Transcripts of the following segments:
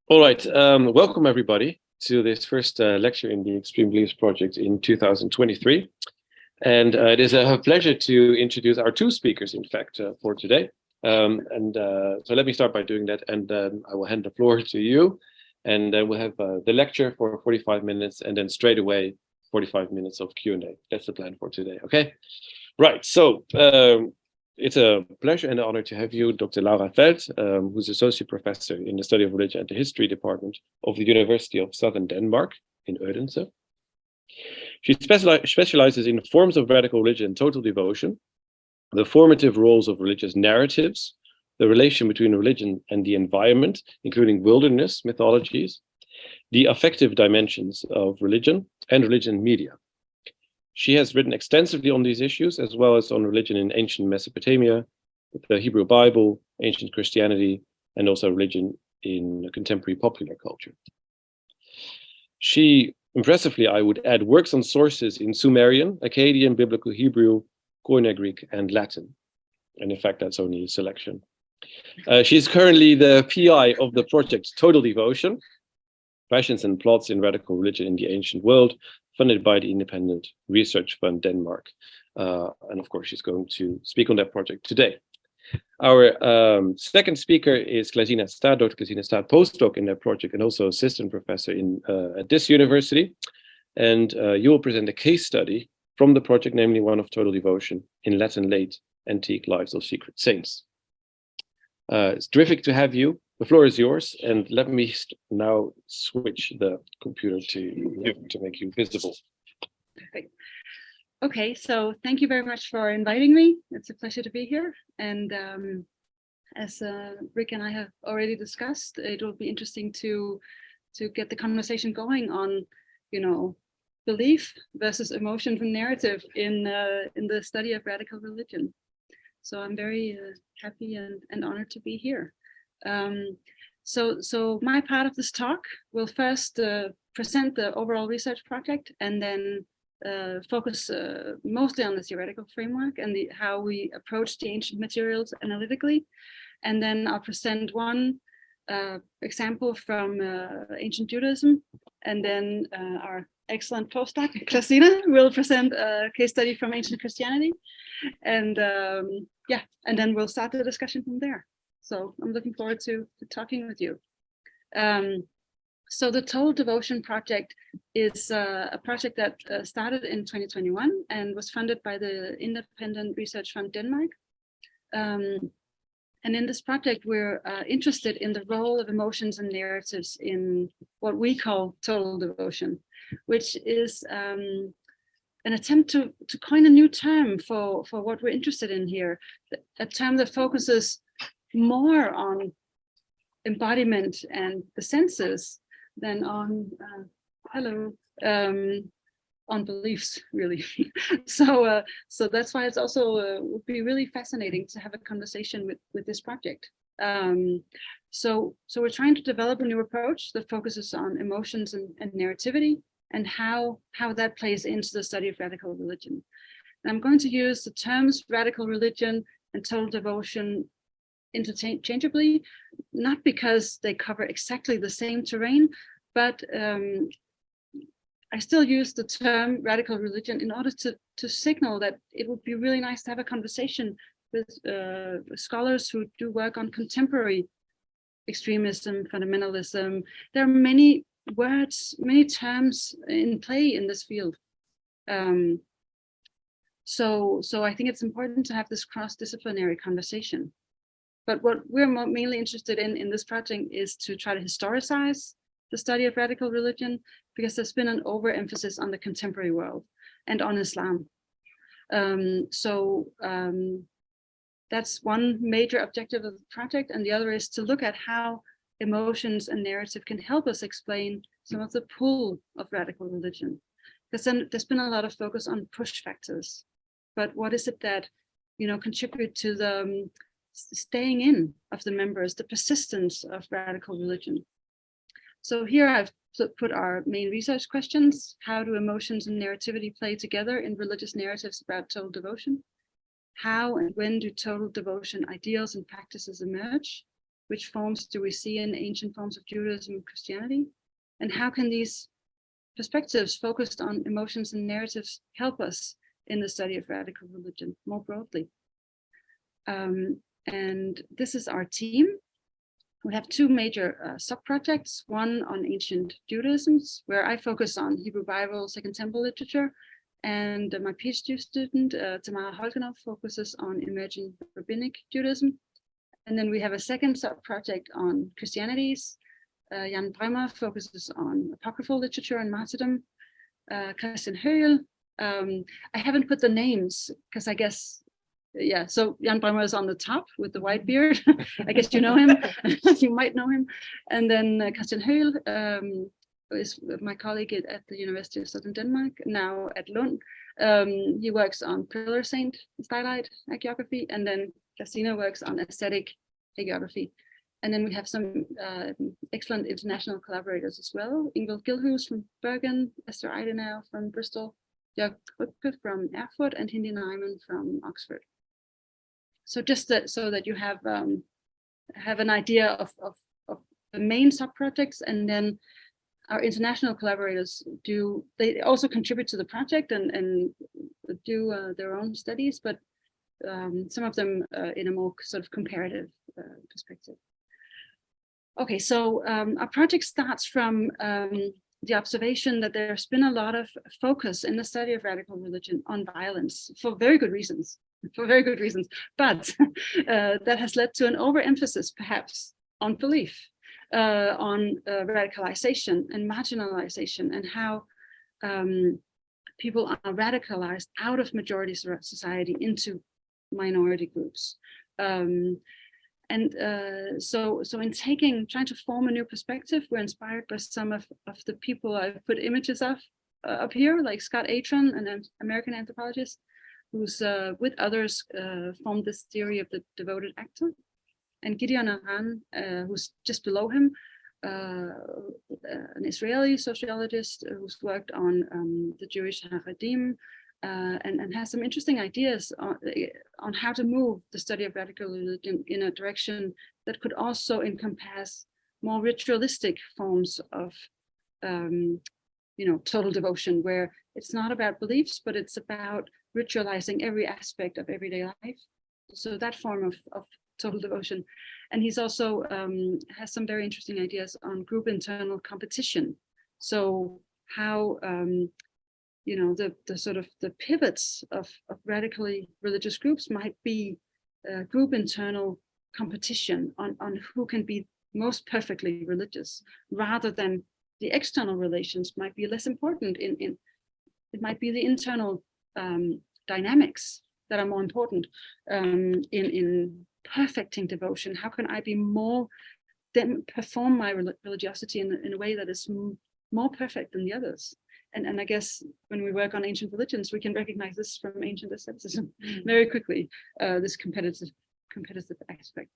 All right, welcome everybody to this first lecture in the Extreme Beliefs Project in 2023. And it is a pleasure to introduce our two speakers, in fact, for today. So let me start by doing that, and then I will hand the floor to you. And then we'll have the lecture for 45 minutes, and then straight away 45 minutes of Q&A. That's the plan for today, okay? Right, so it's a pleasure and an honor to have you, Dr. Laura Feldt, who's Associate Professor in the Study of Religion at the History Department of the University of Southern Denmark in Odense. She specializes in forms of radical religion and total devotion, the formative roles of religious narratives, the relation between religion and the environment, including wilderness mythologies, the affective dimensions of religion and religion media. She has written extensively on these issues, as well as on religion in ancient Mesopotamia, the Hebrew Bible, ancient Christianity, and also religion in contemporary popular culture. She, impressively, I would add, works on sources in Sumerian, Akkadian, Biblical Hebrew, Koine Greek, and Latin. And in fact, that's only a selection. She's currently the PI of the project Total Devotion, Passions and Plots in Radical Religion in the Ancient World, funded by the Independent Research Fund Denmark. And of course, she's going to speak on that project today. Our second speaker is Klazina Staat, Dr. Klazina Staat, postdoc in that project and also assistant professor at this university. And you will present a case study from the project, namely one of total devotion in Latin late antique lives of secret saints. It's terrific to have you. The floor is yours, and let me now switch the computer to you to make you visible. Perfect. Okay, so thank you very much for inviting me. It's a pleasure to be here. And as Rick and I have already discussed, it will be interesting to get the conversation going on, belief versus emotion from narrative in the study of radical religion. So I'm very happy and honored to be here. So my part of this talk will first present the overall research project and then focus mostly on the theoretical framework and how we approach the ancient materials analytically. And then I'll present one example from ancient Judaism, and then our excellent postdoc, Klazina, will present a case study from ancient Christianity. And and then we'll start the discussion from there. So I'm looking forward to talking with you. So the Total Devotion project is a project that started in 2021 and was funded by the Independent Research Fund Denmark. And in this project, we're interested in the role of emotions and narratives in what we call total devotion, which is an attempt to coin a new term for what we're interested in here, a term that focuses more on embodiment and the senses than on on beliefs, really. So that's why it's also would be really fascinating to have a conversation with this project. So we're trying to develop a new approach that focuses on emotions and narrativity and how that plays into the study of radical religion. And I'm going to use the terms radical religion and total devotion interchangeably, not because they cover exactly the same terrain, but I still use the term radical religion in order to signal that it would be really nice to have a conversation with scholars who do work on contemporary extremism, fundamentalism. There are many words, many terms in play in this field. So I think it's important to have this cross-disciplinary conversation. But what we're mainly interested in this project is to try to historicize the study of radical religion, because there's been an overemphasis on the contemporary world and on Islam. That's one major objective of the project, and the other is to look at how emotions and narrative can help us explain some of the pull of radical religion. Because then there's been a lot of focus on push factors, but what is it that contribute to the staying in of the members, the persistence of radical religion? So here I've put our main research questions. How do emotions and narrativity play together in religious narratives about total devotion? How and when do total devotion ideals and practices emerge? which forms do we see in ancient forms of Judaism and Christianity? And how can these perspectives focused on emotions and narratives help us in the study of radical religion more broadly? And this is our team. We have two major sub-projects, one on ancient Judaisms, where I focus on Hebrew Bible, Second Temple literature, and my PhD student, Tamara Holgenov, focuses on emerging rabbinic Judaism. And then we have a second sub-project on Christianities. Jan Bremmer focuses on apocryphal literature and martyrdom. Christian Höhl, I haven't put the names because I guess, yeah, so Jan Bremmer is on the top with the white beard. I guess you know him, you might know him. And then Christian Höhl is my colleague at the University of Southern Denmark, now at Lund. He works on pillar saint stylite hagiography, and then Klazina works on aesthetic hagiography. And then we have some excellent international collaborators as well. Ingvild Gilhus from Bergen, Esther Eidenau from Bristol, Jörg Rübke from Erfurt, and Hindi Naiman from Oxford. So just so that you have an idea of the main sub-projects, and then our international collaborators they also contribute to the project and do their own studies, but some of them in a more sort of comparative perspective. Okay, so our project starts from the observation that there's been a lot of focus in the study of radical religion on violence for very good reasons, but that has led to an overemphasis perhaps on belief, on radicalization and marginalization, and how people are radicalized out of majority society into minority groups. So in trying to form a new perspective, we're inspired by some of the people I've put images of up here, like Scott Atran, an American anthropologist, who's with others formed this theory of the devoted actor, and Gideon Aran, who's just below him, an Israeli sociologist who's worked on the Jewish Haredim, and has some interesting ideas on how to move the study of radical religion in a direction that could also encompass more ritualistic forms of, total devotion, where it's not about beliefs, but it's about ritualizing every aspect of everyday life. So that form of total devotion. And he's also has some very interesting ideas on group internal competition. So how the sort of the pivots of radically religious groups might be group internal competition on who can be most perfectly religious, rather than the external relations might be less important. It might be the internal dynamics that are more important in perfecting devotion. How can I be more, then perform my religiosity in a way that is more perfect than the others? And I guess when we work on ancient religions, we can recognize this from ancient asceticism very quickly, this competitive aspect.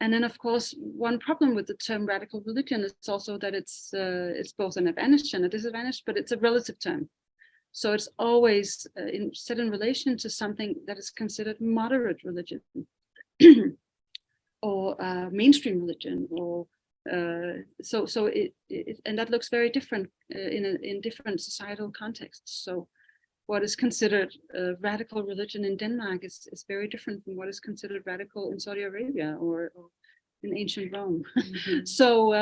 And then, of course, one problem with the term radical religion is also that it's both an advantage and a disadvantage, but it's a relative term. So it's always set in relation to something that is considered moderate religion, or mainstream religion, or so it and that looks very different in different societal contexts. So what is considered radical religion in Denmark is very different from what is considered radical in Saudi Arabia or in ancient Rome. Mm-hmm. So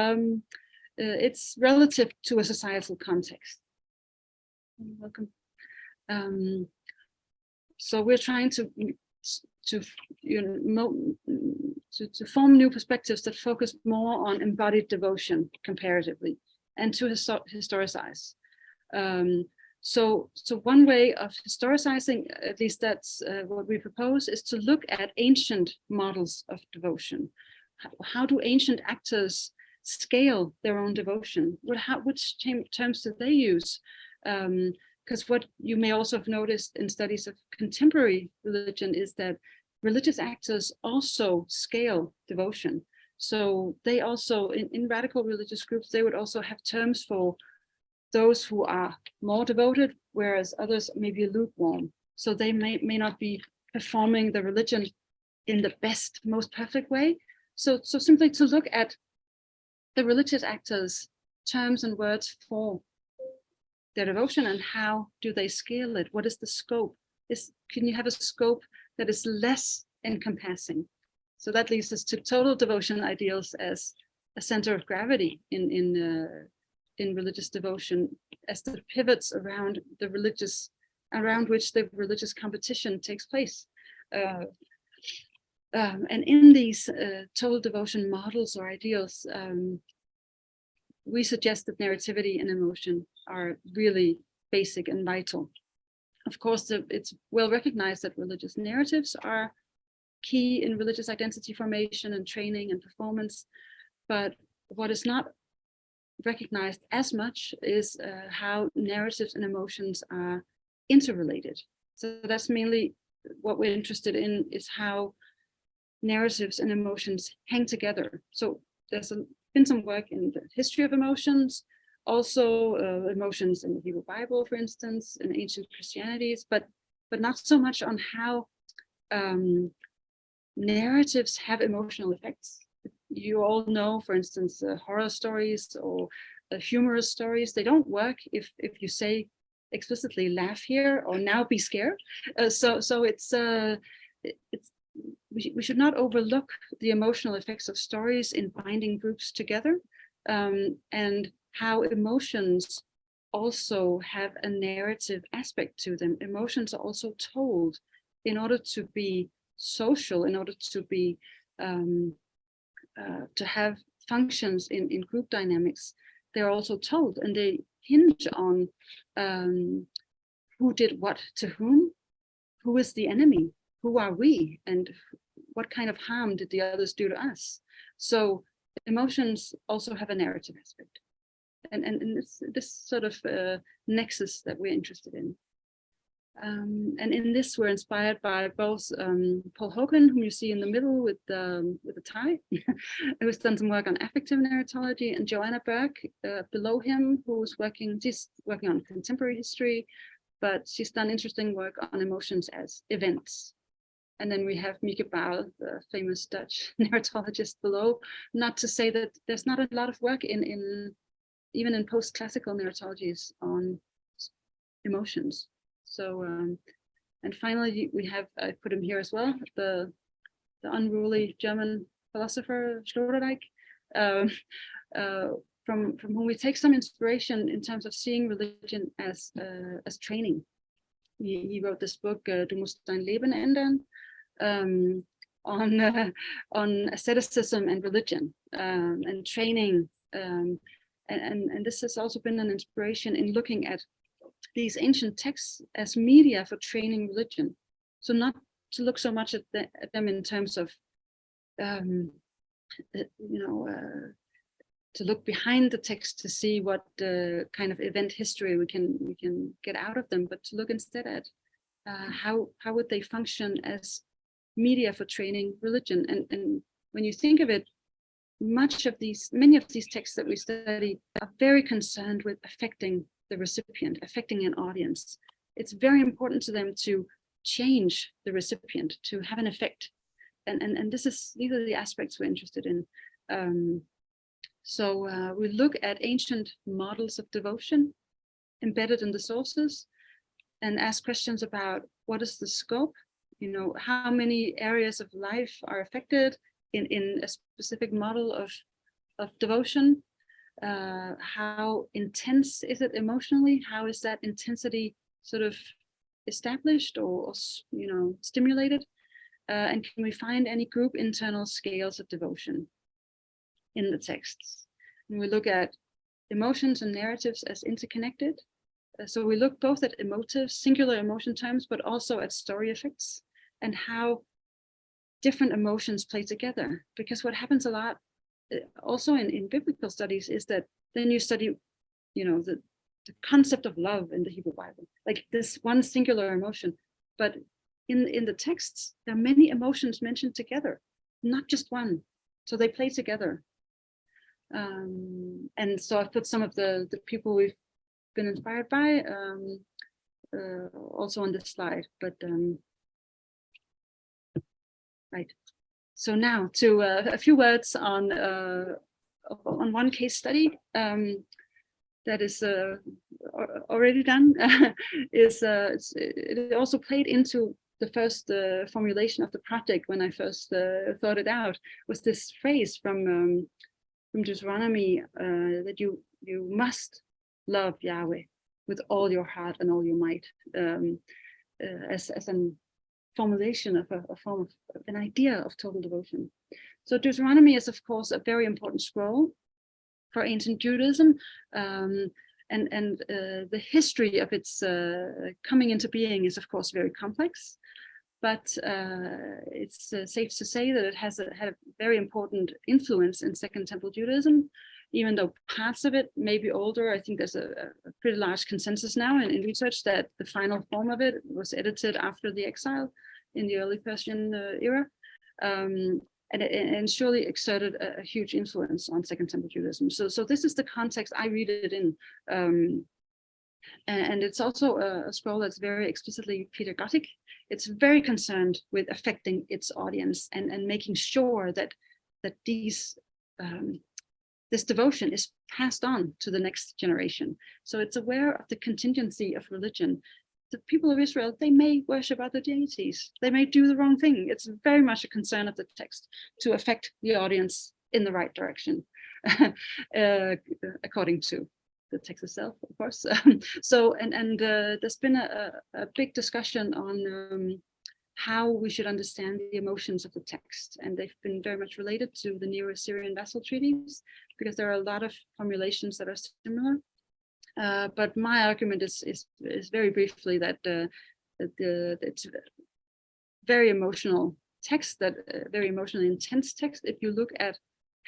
it's relative to a societal context. You're welcome. So we're trying to form new perspectives that focus more on embodied devotion comparatively, and to historicize. So one way of historicizing, at least that's what we propose, is to look at ancient models of devotion. How do ancient actors scale their own devotion? Which terms do they use? Because what you may also have noticed in studies of contemporary religion is that religious actors also scale devotion. So they also, in radical religious groups, they would also have terms for those who are more devoted, whereas others may be lukewarm. So they may not be performing the religion in the best, most perfect way, So simply to look at the religious actors' terms and words for their devotion and how do they scale it? What is the scope? Can you have a scope that is less encompassing? So that leads us to total devotion ideals as a center of gravity in religious devotion, as the pivots around which the religious competition takes place. And in these total devotion models or ideals, we suggest that narrativity and emotion are really basic and vital. Of course, it's well recognized that religious narratives are key in religious identity formation and training and performance. But what is not recognized as much is how narratives and emotions are interrelated. So that's mainly what we're interested in, is how narratives and emotions hang together. So there's been some work in the history of emotions, also emotions in the Hebrew Bible, for instance, in ancient Christianities, but not so much on how narratives have emotional effects. You all know, for instance, horror stories or humorous stories, they don't work if you say explicitly laugh here or now be scared. So we should not overlook the emotional effects of stories in binding groups together, and how emotions also have a narrative aspect to them. Emotions are also told in order to be social, in order to be to have functions in group dynamics. They're also told, and they hinge on who did what to whom, who is the enemy, who are we, and what kind of harm did the others do to us. So emotions also have a narrative aspect, and this sort of nexus that we're interested in. And in this, we're inspired by both Paul Hogan, whom you see in the middle with the tie, who's done some work on affective narratology, and Joanna Burke below him, she's working on contemporary history, but she's done interesting work on emotions as events. And then we have Mieke Baal, the famous Dutch narratologist below. Not to say that there's not a lot of work even in post-classical narratologies on emotions. So, and finally, we have, I put him here as well, the unruly German philosopher Sloterdijk, from whom we take some inspiration in terms of seeing religion as training. He wrote this book, Du musst dein Leben ändern, on asceticism and religion, and training. And this has also been an inspiration in looking at these ancient texts as media for training religion. So not to look so much at them in terms of, to look behind the text to see what kind of event history we can get out of them, but to look instead at how would they function as media for training religion. And when you think of it, many of these texts that we study are very concerned with affecting the recipient, affecting an audience. It's very important to them to change the recipient, to have an effect. And these are the aspects we're interested in. So we look at ancient models of devotion embedded in the sources and ask questions about what is the scope, how many areas of life are affected in a specific model of devotion. How intense is it emotionally? How is that intensity sort of established or stimulated? And can we find any group internal scales of devotion in the texts? And we look at emotions and narratives as interconnected. So we look both at emotive, singular emotion terms, but also at story effects and how different emotions play together. Because what happens a lot also in biblical studies is that then you study, the concept of love in the Hebrew Bible, like this one singular emotion. But in the texts, there are many emotions mentioned together, not just one. So they play together. And so I've put some of the people we've been inspired by also on this slide, but right. So now to a few words on one case study that is already done. It also played into the first formulation of the project when I first thought it out, was this phrase from Deuteronomy that you must love Yahweh with all your heart and all your might, as a formulation of a form of an idea of total devotion. So Deuteronomy is, of course, a very important scroll for ancient Judaism, and the history of its coming into being is, of course, very complex. But it's safe to say that it has had a very important influence in Second Temple Judaism, even though parts of it may be older. I think there's a pretty large consensus now in research that the final form of it was edited after the exile in the early Persian era, and surely exerted a huge influence on Second Temple Judaism. So this is the context I read it in. And it's also a scroll that's very explicitly pedagogic. It's very concerned with affecting its audience and making sure that this devotion is passed on to the next generation. So it's aware of the contingency of religion. The people of Israel, they may worship other deities. They may do the wrong thing. It's very much a concern of the text to affect the audience in the right direction, according to the text itself, of course. So there's been a big discussion on how we should understand the emotions of the text, and they've been very much related to the Neo-Assyrian vassal treaties, because there are a lot of formulations that are similar. But my argument is very briefly that it's a very emotional text, that very emotionally intense text. If you look at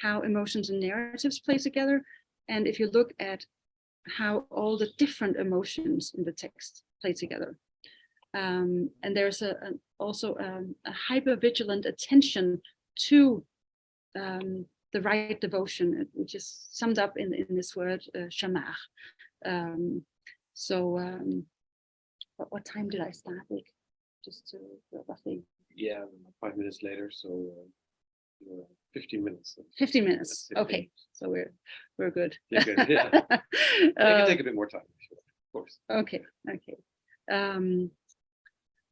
how emotions and narratives play together, and if you look at how all the different emotions in the text play together. And there's also a hyper-vigilant attention to the right devotion, which is summed up in this word, shamar. What time did I start with? Just to roughly. Yeah, 5 minutes later, so 15 minutes. 15 minutes. 15. Okay, so we're good. You're good. Yeah. It can take a bit more time, sure, of course. Okay.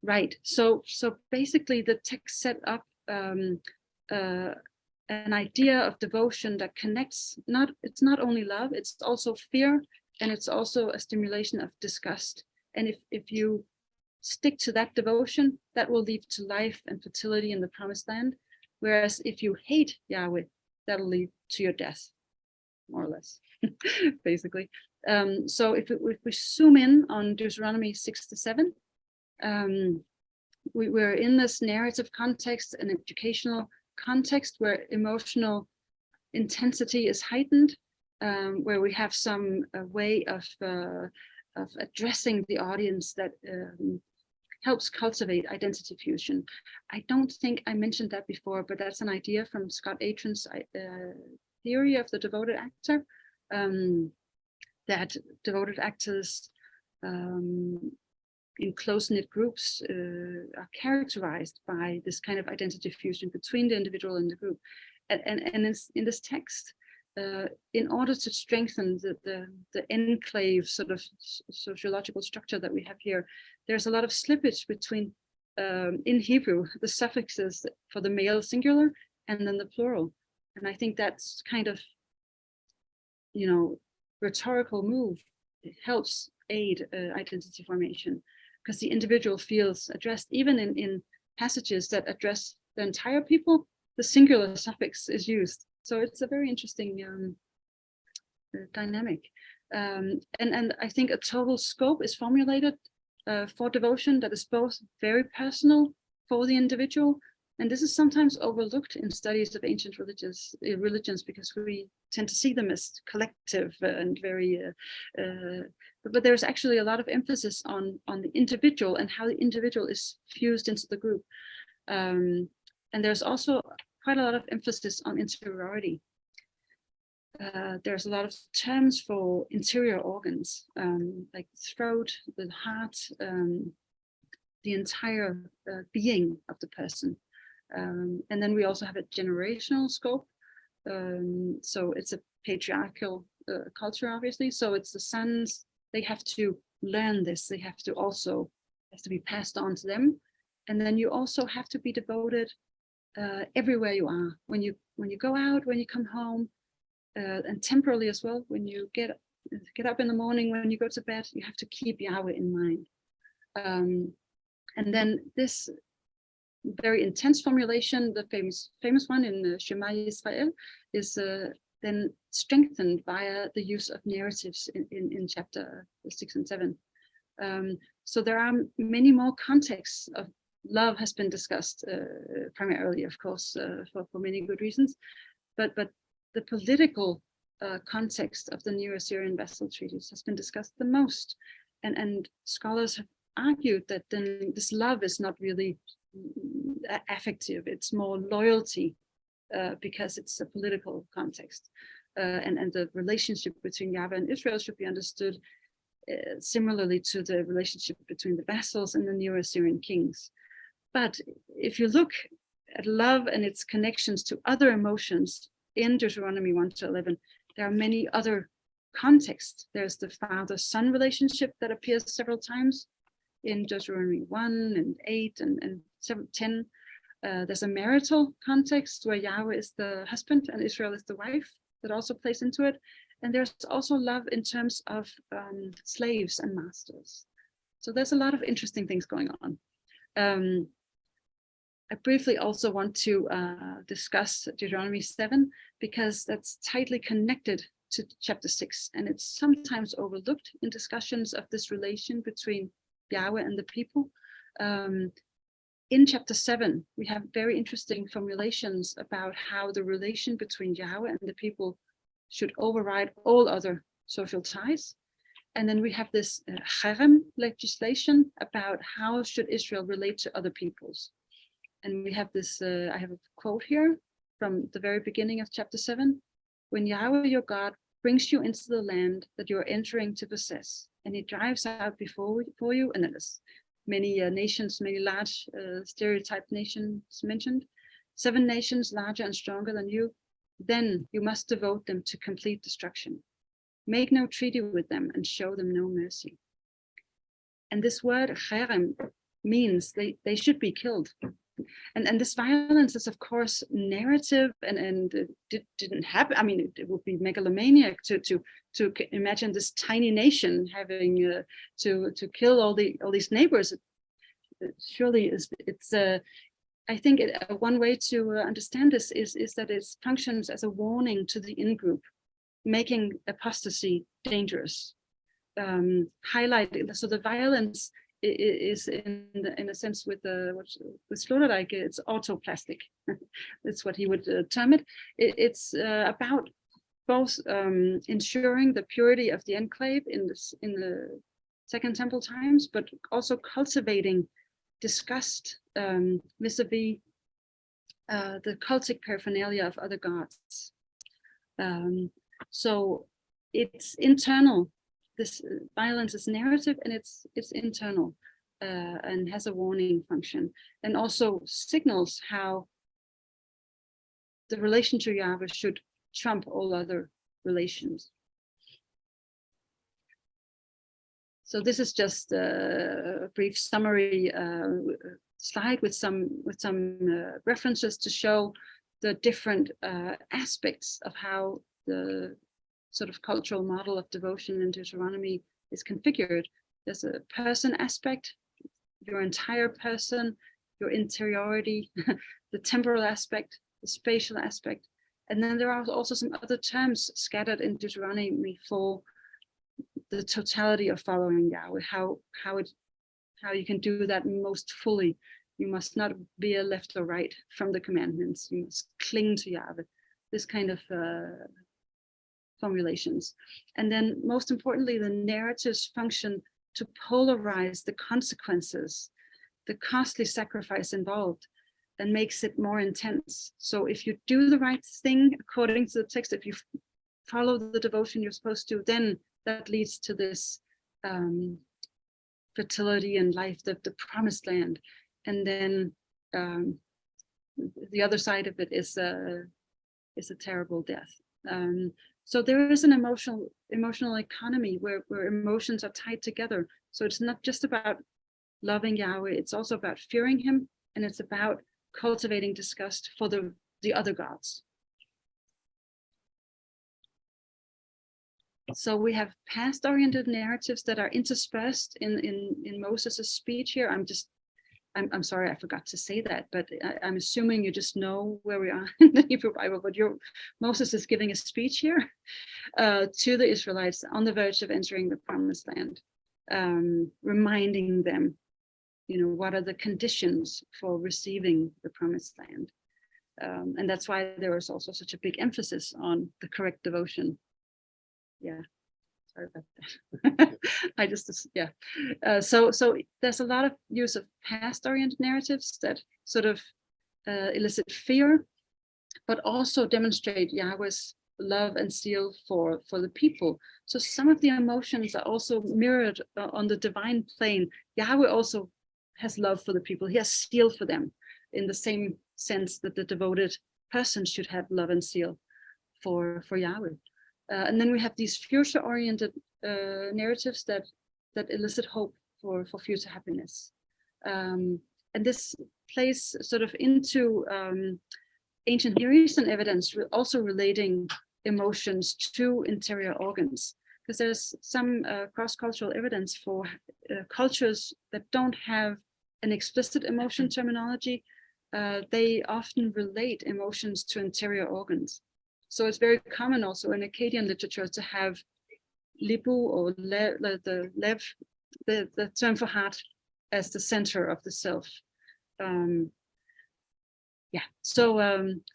Right. So basically, the text set up an idea of devotion that connects. It's not only love; it's also fear, and it's also a stimulation of disgust. And if you stick to that devotion, that will lead to life and fertility in the promised land. Whereas if you hate Yahweh, that'll lead to your death, more or less, basically. So if we zoom in on Deuteronomy 6-7, we're in this narrative context, an educational context where emotional intensity is heightened, where we have some way of addressing the audience that helps cultivate identity fusion. I don't think I mentioned that before, but that's an idea from Scott Atran's theory of the devoted actor, that devoted actors in close-knit groups are characterized by this kind of identity fusion between the individual and the group. And in this text, in order to strengthen the enclave sort of sociological structure that we have here, there's a lot of slippage between, in Hebrew, the suffixes for the male singular and then the plural. And I think that's kind of, rhetorical move. It helps aid identity formation, because the individual feels addressed. Even in passages that address the entire people, the singular suffix is used. So it's a very interesting dynamic. And I think a total scope is formulated for devotion that is both very personal for the individual, and this is sometimes overlooked in studies of ancient religions, because we tend to see them as collective and very, but there's actually a lot of emphasis on the individual and how the individual is fused into the group. And there's also quite a lot of emphasis on interiority. There's a lot of terms for interior organs, like the throat, the heart, the entire being of the person. And then we also have a generational scope. So it's a patriarchal culture, obviously. So it's the sons, they have to learn this. They have to also, has to be passed on to them. And then you also have to be devoted everywhere you are. When you go out, when you come home, and temporally as well, when you get up in the morning, when you go to bed, you have to keep Yahweh in mind. And then this very intense formulation, the famous one in Shema Yisrael, is then strengthened via the use of narratives in chapter 6 and 7. So there are many more contexts of love has been discussed, primarily, of course, for many good reasons, but the political context of the New Assyrian Vassal Treaties has been discussed the most, and scholars have argued that then this love is not really affective, it's more loyalty, because it's a political context, and the relationship between Yahweh and Israel should be understood similarly to the relationship between the vassals and the New Assyrian kings. But if you look at love and its connections to other emotions in Deuteronomy 1-11, there are many other contexts. There's the father-son relationship that appears several times in Deuteronomy 1 and 8 and 10. There's a marital context where Yahweh is the husband and Israel is the wife that also plays into it. And there's also love in terms of slaves and masters. So there's a lot of interesting things going on. I briefly also want to discuss Deuteronomy 7, because that's tightly connected to chapter 6, and it's sometimes overlooked in discussions of this relation between Yahweh and the people. In chapter 7, we have very interesting formulations about how the relation between Yahweh and the people should override all other social ties. And then we have this cherem legislation about how should Israel relate to other peoples. And we have this, I have a quote here from the very beginning of chapter 7. When Yahweh your God brings you into the land that you are entering to possess, and he drives out before you, and there's many nations, many large stereotyped nations mentioned, 7 nations larger and stronger than you, then you must devote them to complete destruction. Make no treaty with them and show them no mercy. And this word cherem means they should be killed. And this violence is, of course, narrative, and didn't happen. I mean, it would be megalomaniac to imagine this tiny nation having to kill all these neighbors. It surely is. It's I think one way to understand this is that it functions as a warning to the in-group, making apostasy dangerous. Highlighting, so the violence is in a sense with Sloterdijk, it's autoplastic. That's what he would term it. It's about both ensuring the purity of the enclave in the Second Temple times, but also cultivating disgust vis-a-vis the cultic paraphernalia of other gods. So it's internal. This violence is narrative, and it's internal, and has a warning function, and also signals how the relation to Yahweh should trump all other relations. So this is just a brief summary slide with some references to show the different aspects of how the sort of cultural model of devotion in Deuteronomy is configured. There's a person aspect, your entire person, your interiority, the temporal aspect, the spatial aspect. And then there are also some other terms scattered in Deuteronomy for the totality of following Yahweh, how you can do that most fully. You must not veer left or right from the commandments. You must cling to Yahweh. This kind of formulations. And then most importantly, the narratives function to polarize the consequences, the costly sacrifice involved, and makes it more intense. So if you do the right thing according to the text, if you follow the devotion you're supposed to, then that leads to this fertility and life, the promised land. And then the other side of it is a terrible death. So there is an emotional economy where emotions are tied together. So it's not just about loving Yahweh, it's also about fearing him, and it's about cultivating disgust for the other gods. So we have past-oriented narratives that are interspersed in Moses' speech here. I'm sorry, I forgot to say that, but I'm assuming you just know where we are in the Hebrew Bible, but Moses is giving a speech here to the Israelites on the verge of entering the promised land, reminding them, what are the conditions for receiving the promised land. And that's why there was also such a big emphasis on the correct devotion. Yeah. Sorry about that. So there's a lot of use of past-oriented narratives that sort of elicit fear, but also demonstrate Yahweh's love and zeal for the people. So some of the emotions are also mirrored on the divine plane. Yahweh also has love for the people. He has zeal for them in the same sense that the devoted person should have love and zeal for Yahweh. And then we have these future-oriented narratives that elicit hope for future happiness. And this plays sort of into ancient Near Eastern evidence, also relating emotions to interior organs, because there's some cross-cultural evidence for cultures that don't have an explicit emotion terminology. They often relate emotions to interior organs. So it's very common also in Akkadian literature to have lipu or the term for heart as the center of the self. So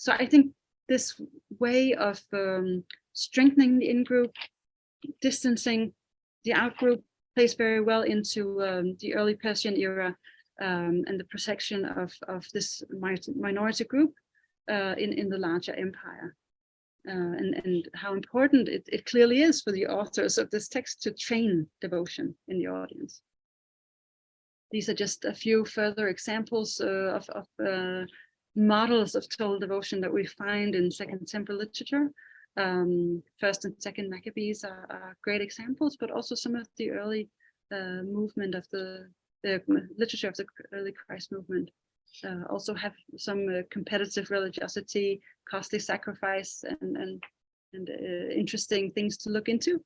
I think this way of strengthening the in-group, distancing the out-group plays very well into the early Persian era and the protection of this minority group in the larger empire. And how important it clearly is for the authors of this text to train devotion in the audience. These are just a few further examples of models of total devotion that we find in Second Temple literature. First and Second Maccabees are great examples, but also some of the early movement of the literature of the early Christ movement also have some competitive religiosity, costly sacrifice, and interesting things to look into.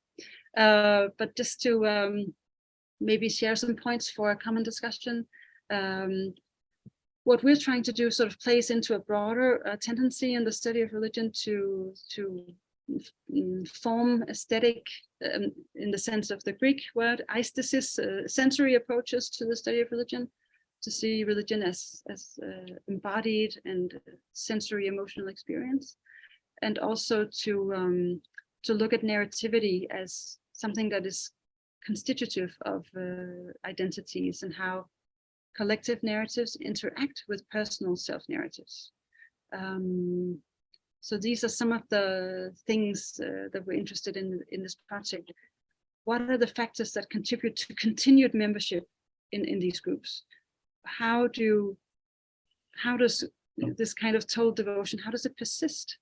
But just to maybe share some points for a common discussion. What we're trying to do sort of plays into a broader tendency in the study of religion to form aesthetic, in the sense of the Greek word aistesis, sensory approaches to the study of religion, to see religion as embodied and sensory emotional experience, and also to look at narrativity as something that is constitutive of identities and how collective narratives interact with personal self-narratives. So these are some of the things that we're interested in this project. What are the factors that contribute to continued membership in these groups? How does this kind of total devotion, how does it persist?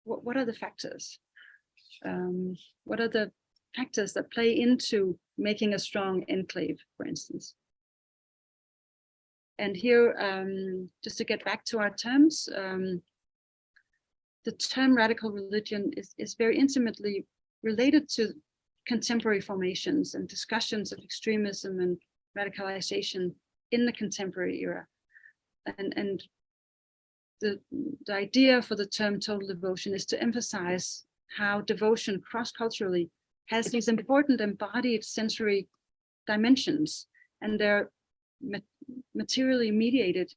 What are the factors? What are the factors that play into making a strong enclave, for instance? And here, just to get back to our terms, the term radical religion is very intimately related to contemporary formations and discussions of extremism and radicalization in the contemporary era. And the idea for the term total devotion is to emphasize how devotion cross-culturally has these important embodied sensory dimensions, and they're materially mediated,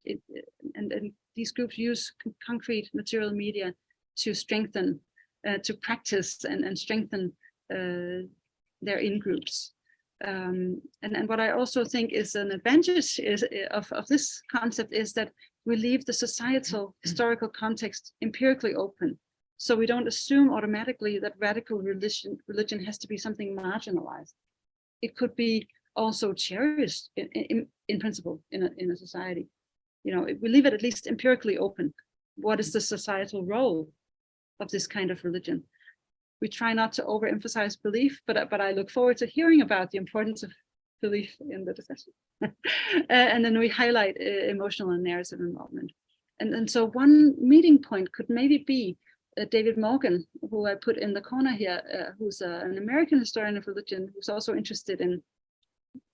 and these groups use concrete material media to strengthen, to practice and strengthen their in-groups. And what I also think is an advantage of this concept is that we leave the societal historical context empirically open. So we don't assume automatically that radical religion has to be something marginalized. It could be also cherished in principle in a society. we leave it at least empirically open. What is the societal role of this kind of religion? We try not to overemphasize belief, but I look forward to hearing about the importance of belief in the discussion. And then we highlight emotional and narrative involvement. And so one meeting point could maybe be David Morgan, who I put in the corner here, who's an American historian of religion, who's also interested in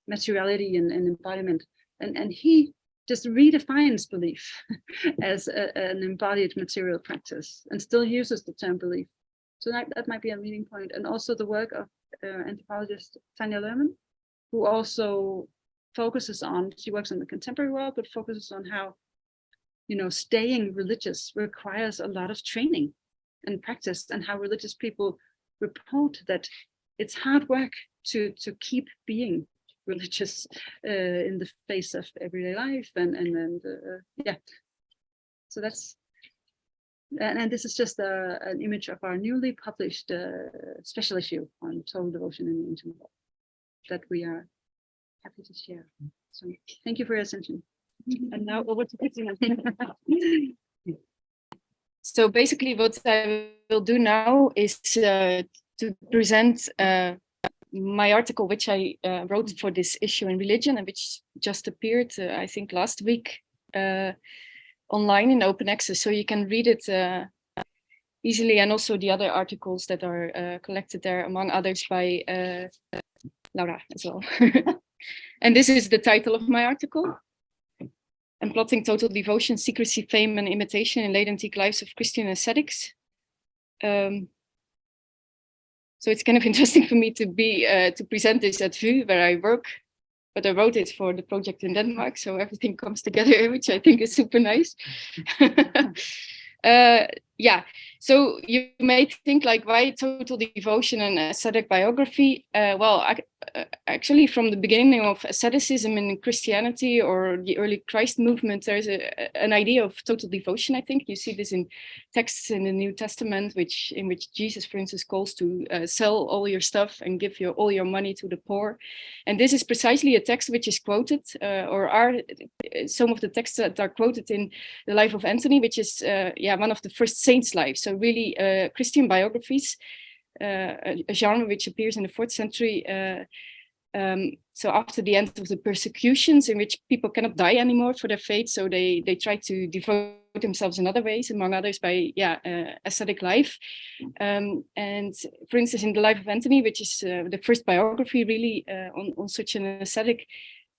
materiality and embodiment. And he just redefines belief as an embodied material practice and still uses the term belief. So that might be a meeting point. And also the work of anthropologist Tanja Lerman, who also focuses on, she works in the contemporary world, but focuses on how, staying religious requires a lot of training and practice, and how religious people report that it's hard work to keep being religious in the face of everyday life. And yeah, so that's, and this is just an image of our newly published special issue on total devotion in the ancient world that we are happy to share. So thank you for your attention. And now over to Klazina. So basically what I will do now is to present my article, which I wrote for this issue in religion, and which just appeared, I think, last week online in open access. So you can read it easily, and also the other articles that are collected there, among others by Laura as well. And this is the title of my article. And plotting total devotion, secrecy, fame, and imitation in late antique lives of Christian ascetics. So it's kind of interesting for me to be to present this at Vrije, where I work, but I wrote it for the project in Denmark, so everything comes together, which I think is super nice. Yeah, so you may think like, why total devotion and ascetic biography? Well, actually, from the beginning of asceticism in Christianity or the early Christ movement, there's an idea of total devotion. I think you see this in texts in the New Testament, in which Jesus, for instance, calls to sell all your stuff and give all your money to the poor. And this is precisely a text which is quoted, or are some of the texts that are quoted in the life of Anthony, which is one of the first saints' lives. So really Christian biographies, a genre which appears in the 4th century. So after the end of the persecutions, in which people cannot die anymore for their faith, so they try to devote themselves in other ways, among others by ascetic life. And for instance, in the life of Anthony, which is the first biography really on such an ascetic,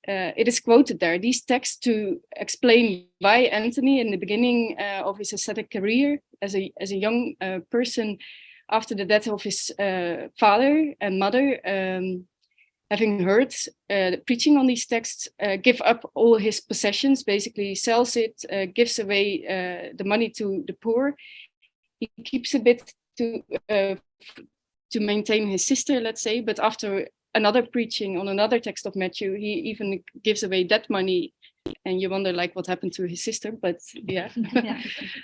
it is quoted there, these texts, to explain why Anthony, in the beginning of his ascetic career as a young person, after the death of his father and mother, having heard preaching on these texts, give up all his possessions, basically sells it, gives away the money to the poor. He keeps a bit to maintain his sister, let's say, but after another preaching on another text of Matthew, he even gives away that money, and you wonder like what happened to his sister, but yeah.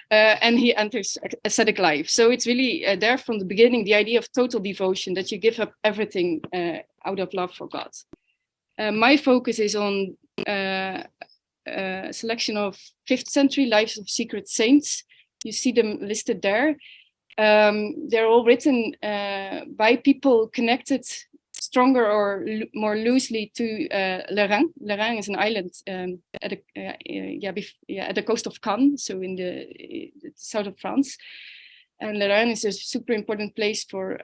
And he enters ascetic life. So it's really there from the beginning, the idea of total devotion, that you give up everything out of love for God. My focus is on a selection of 5th century lives of secret saints. You see them listed there. They're all written by people connected stronger or more loosely to Lorraine. Lorraine is an island at the coast of Cannes, so in the south of France. And Lorraine is a super important place for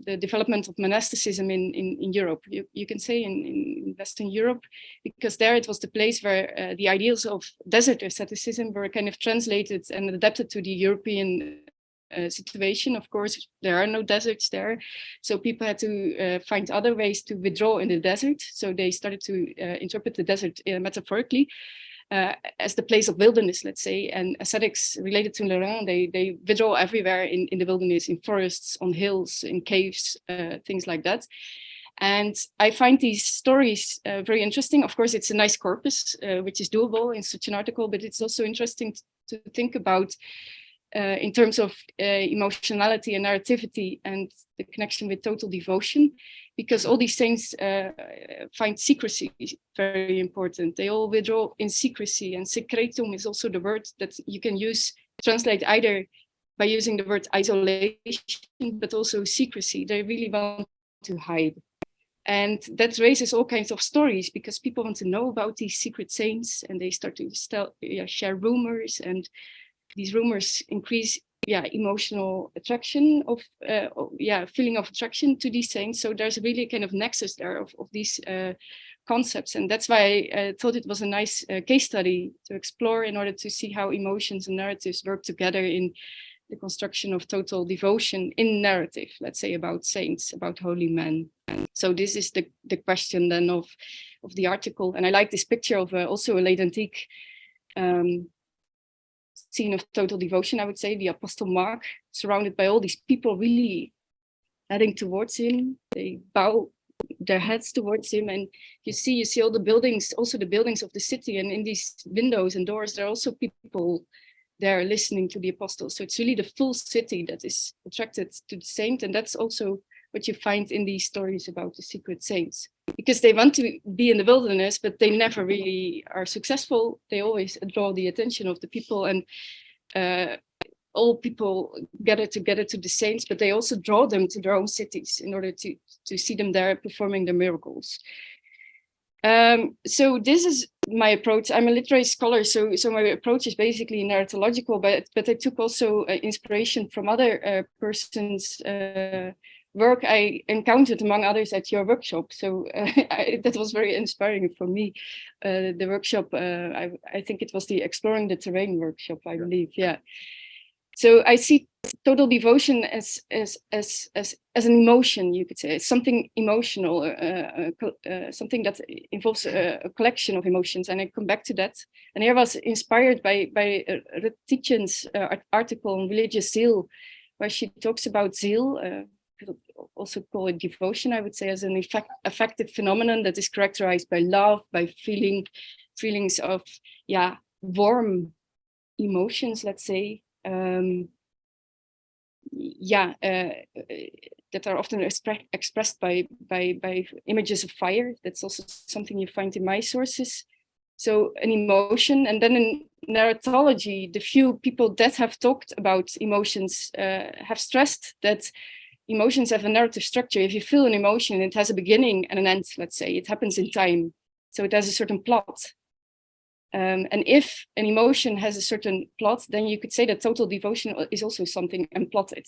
the development of monasticism in Europe. You can say in Western Europe, because there it was the place where the ideals of desert asceticism were kind of translated and adapted to the European situation. Of course, there are no deserts there, so people had to find other ways to withdraw in the desert. So they started to interpret the desert metaphorically as the place of wilderness, let's say. And ascetics related to Lorraine, they withdraw everywhere in the wilderness, in forests, on hills, in caves, things like that. And I find these stories very interesting. Of course, it's a nice corpus, which is doable in such an article, but it's also interesting to think about in terms of emotionality and narrativity and the connection with total devotion, because all these saints find secrecy very important. They all withdraw in secrecy, and secretum is also the word that you can use, translate either by using the word isolation, but also secrecy. They really want to hide. And that raises all kinds of stories because people want to know about these secret saints, and they start to share rumors, and these rumors increase emotional attraction of feeling of attraction to these saints. So there's really a kind of nexus there of these concepts, and that's why I thought it was a nice case study to explore in order to see how emotions and narratives work together in the construction of total devotion in narrative, let's say about saints, about holy men. So this is the question then of the article. And I like this picture of also a late antique scene of total devotion, I would say, the Apostle Mark, surrounded by all these people really heading towards him. They bow their heads towards him, and you see all the buildings, also the buildings of the city, and in these windows and doors, there are also people there listening to the apostles. So it's really the full city that is attracted to the saint, and that's also what you find in these stories about the secret saints, because they want to be in the wilderness, but they never really are successful. They always draw the attention of the people, and all people gather together to the saints, but they also draw them to their own cities in order to see them there performing the miracles. So this is my approach. I'm a literary scholar, so my approach is basically narratological, but I took also inspiration from other persons' work I encountered, among others, at your workshop. So that was very inspiring for me. The workshop, I think it was the Exploring the Terrain workshop, I believe. Yeah. So I see total devotion as an emotion, you could say. It's something emotional, something that involves a collection of emotions. And I come back to that. And here I was inspired by Ruth Tietjen's article on religious zeal, where she talks about zeal, also call it devotion, I would say, as an affective phenomenon that is characterized by love, by feelings of warm emotions, let's say, that are often expressed by images of fire. That's also something you find in my sources. So an emotion, and then in narratology, the few people that have talked about emotions have stressed that emotions have a narrative structure. If you feel an emotion, it has a beginning and an end, let's say. It happens in time. So it has a certain plot. And if an emotion has a certain plot, then you could say that total devotion is also something unplotted,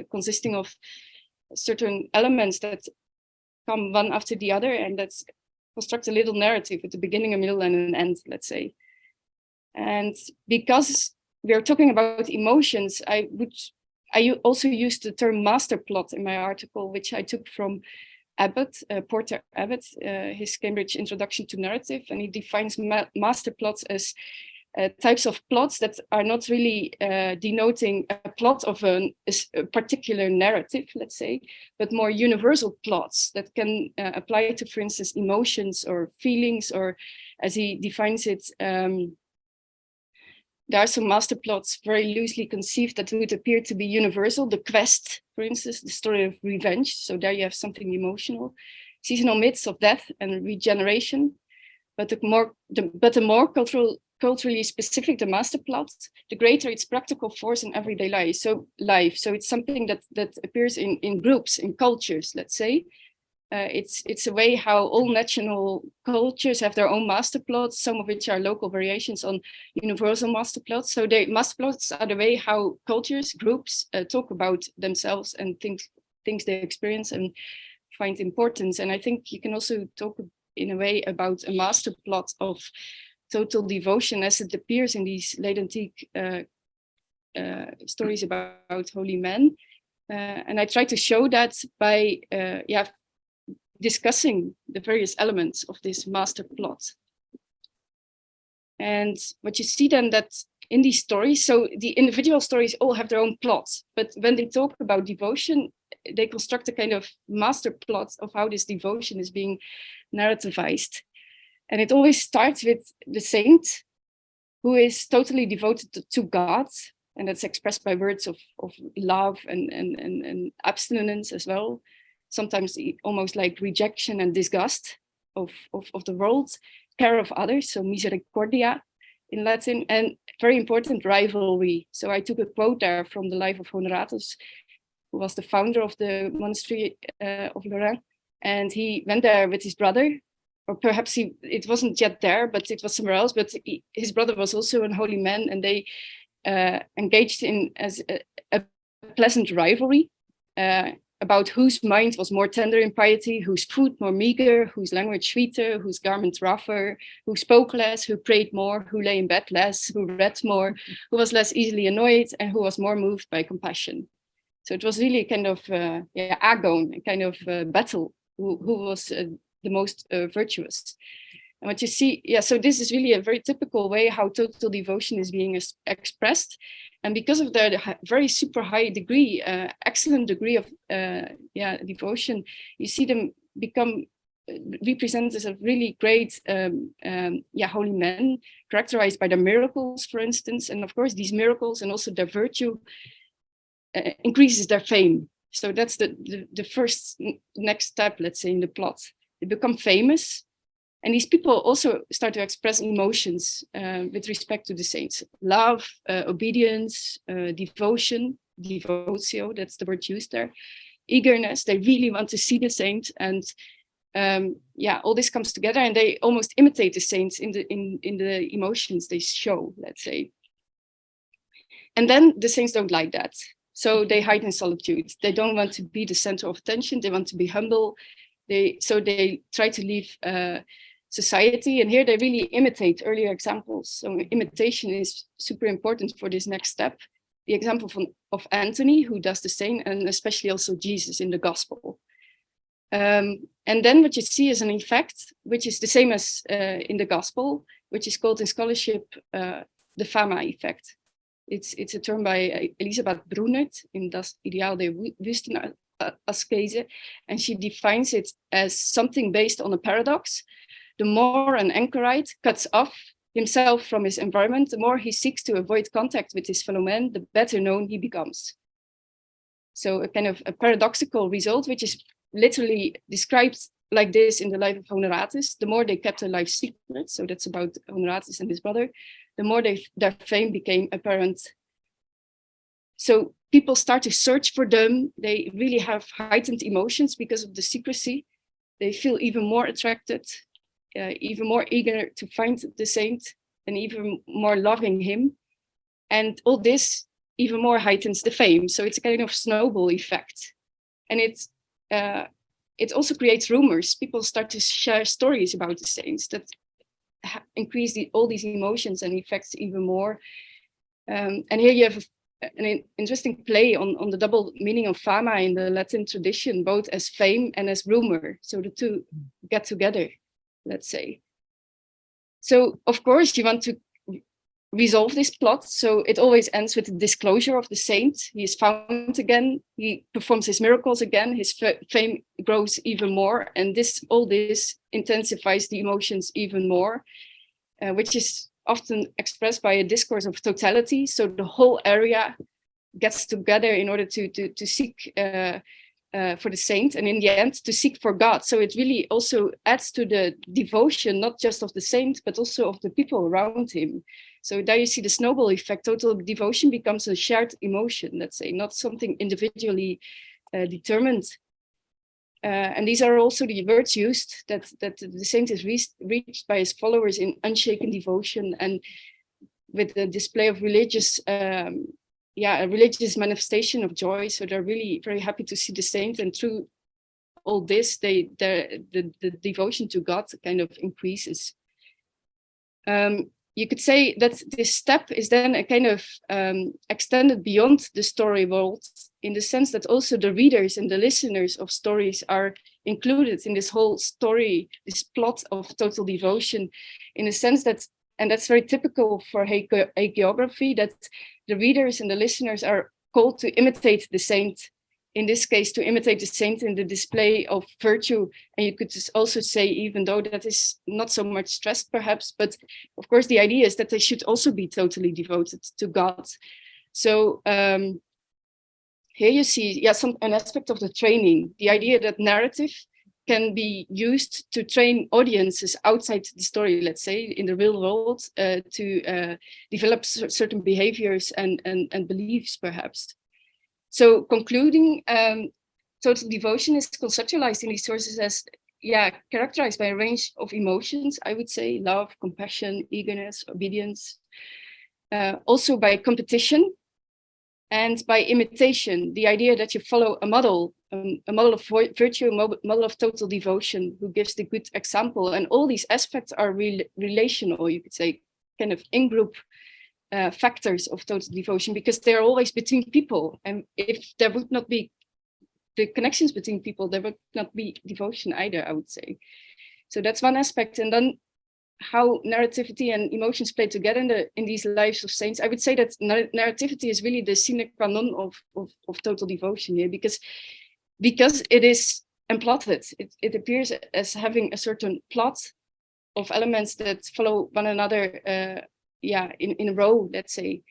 consisting of certain elements that come one after the other, and that construct a little narrative with a beginning, a middle, and an end, let's say. And because we are talking about emotions, I also used the term master plot in my article, which I took from Abbott, Porter Abbott, his Cambridge Introduction to Narrative, and he defines master plots as types of plots that are not really denoting a plot of a particular narrative, let's say, but more universal plots that can apply to, for instance, emotions or feelings, or as he defines it, there are some master plots very loosely conceived that would appear to be universal. The Quest, for instance, the story of revenge. So there you have something emotional. Seasonal myths of death and regeneration. But the more culturally specific the master plot, the greater its practical force in everyday life. So it's something that appears in groups, in cultures, let's say. It's a way how all national cultures have their own master plots, some of which are local variations on universal master plots. So the master plots are the way how cultures, groups talk about themselves and things they experience and find importance. And I think you can also talk in a way about a master plot of total devotion as it appears in these late antique stories about holy men. And I try to show that by discussing the various elements of this master plot. And what you see then that in these stories, so the individual stories all have their own plots, but when they talk about devotion, they construct a kind of master plot of how this devotion is being narrativized. And it always starts with the saint who is totally devoted to God. and that's expressed by words of love and abstinence as well. Sometimes almost like rejection and disgust of the world, care of others, so misericordia in Latin, and very important, rivalry. So I took a quote there from the life of Honoratus, who was the founder of the monastery of Lorraine, and he went there with his brother, or perhaps it wasn't yet there, but it was somewhere else, but his brother was also a holy man, and they engaged in as a pleasant rivalry about whose mind was more tender in piety, whose food more meager, whose language sweeter, whose garment rougher, who spoke less, who prayed more, who lay in bed less, who read more, who was less easily annoyed, and who was more moved by compassion. So it was really kind of agon, a kind of battle, who was the most virtuous. And what you see, so this is really a very typical way how total devotion is being expressed. And because of the very super high degree, excellent degree of devotion, you see them become represented as a really great holy men, characterized by their miracles, for instance. And of course, these miracles and also their virtue increases their fame. So that's the first next step, let's say, in the plot. They become famous. And these people also start to express emotions with respect to the saints. Love, obedience, devotion, devotio, that's the word used there. Eagerness, they really want to see the saint. And all this comes together, and they almost imitate the saints in the emotions they show, let's say. And then the saints don't like that. So they hide in solitude. They don't want to be the center of attention. They want to be humble. So they try to leave society, and here they really imitate earlier examples. So imitation is super important for this next step. The example of Anthony, who does the same, and especially also Jesus in the gospel. And then what you see is an effect, which is the same as in the gospel, which is called in scholarship the Fama effect. It's a term by Elisabeth Brunert in Das Ideal der Wüstenaskese, and she defines it as something based on a paradox. The more an anchorite cuts off himself from his environment, the more he seeks to avoid contact with his fellow men, the better known he becomes. So a kind of a paradoxical result, which is literally described like this in the life of Honoratus. The more they kept their life secret, so that's about Honoratus and his brother, the more their fame became apparent. So people start to search for them. They really have heightened emotions because of the secrecy. They feel even more attracted, even more eager to find the saint, and even more loving him. And all this even more heightens the fame. So it's a kind of snowball effect. And it also creates rumors. People start to share stories about the saints that increase all these emotions and effects even more. And here you have an interesting play on the double meaning of fama in the Latin tradition, both as fame and as rumor. So the two get together, let's say. So of course you want to resolve this plot. So it always ends with the disclosure of the saint. He is found again. He performs his miracles again. His fame grows even more. And all this intensifies the emotions even more, which is often expressed by a discourse of totality. So the whole area gets together in order to seek for the saint, and in the end to seek for God. So it really also adds to the devotion, not just of the saint, but also of the people around him. So there you see the snowball effect. Total devotion becomes a shared emotion, let's say, not something individually determined. And these are also the words used that the saint is reached by his followers in unshaken devotion and with the display of religious, a religious manifestation of joy. So they're really very happy to see the saint, and through all this, the devotion to God kind of increases. You could say that this step is then a kind of extended beyond the story world, in the sense that also the readers and the listeners of stories are included in this whole story, this plot of total devotion, in the sense that, and that's very typical for hagiography, that the readers and the listeners are called to imitate the saint. In this case, to imitate the saint in the display of virtue. And you could also say, even though that is not so much stressed perhaps, but of course the idea is that they should also be totally devoted to God. So here you see, an aspect of the training, the idea that narrative can be used to train audiences outside the story, let's say, in the real world, to develop certain behaviors and beliefs, perhaps. So concluding, total devotion is conceptualized in these sources as characterized by a range of emotions, I would say, love, compassion, eagerness, obedience, also by competition and by imitation, the idea that you follow a model of virtue, a model of total devotion, who gives the good example. And all these aspects are relational, you could say, kind of in-group factors of total devotion, because they're always between people. And if there would not be the connections between people, there would not be devotion either, I would say. So that's one aspect. And then how narrativity and emotions play together in these lives of saints. I would say that narrativity is really the sine qua non of total devotion here, because it is emplotted. It appears as having a certain plot of elements that follow one another, in a row, let's say.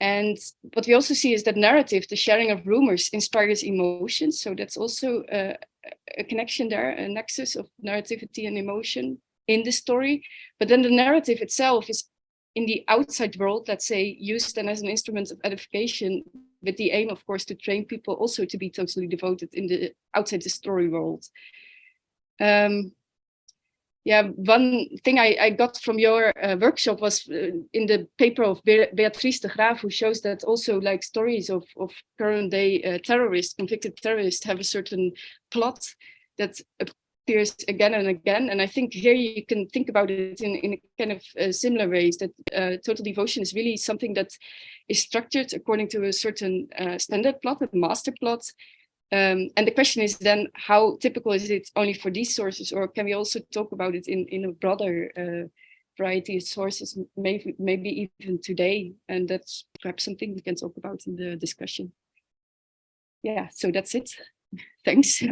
And what we also see is that narrative, the sharing of rumors, inspires emotions. So that's also a connection there, a nexus of narrativity and emotion in the story. But then the narrative itself is in the outside world, let's say, used then as an instrument of edification, with the aim, of course, to train people also to be totally devoted in the outside the story world. One thing I got from your workshop was in the paper of Beatrice de Graaf, who shows that also, like, stories of current day terrorists, convicted terrorists, have a certain plot that appears again and again. And I think here you can think about it in a kind of similar ways, that total devotion is really something that is structured according to a certain standard plot, a master plot. And the question is then, how typical is it only for these sources, or can we also talk about it in a broader variety of sources, maybe even today? And that's perhaps something we can talk about in the discussion. Yeah, so that's it. Thanks.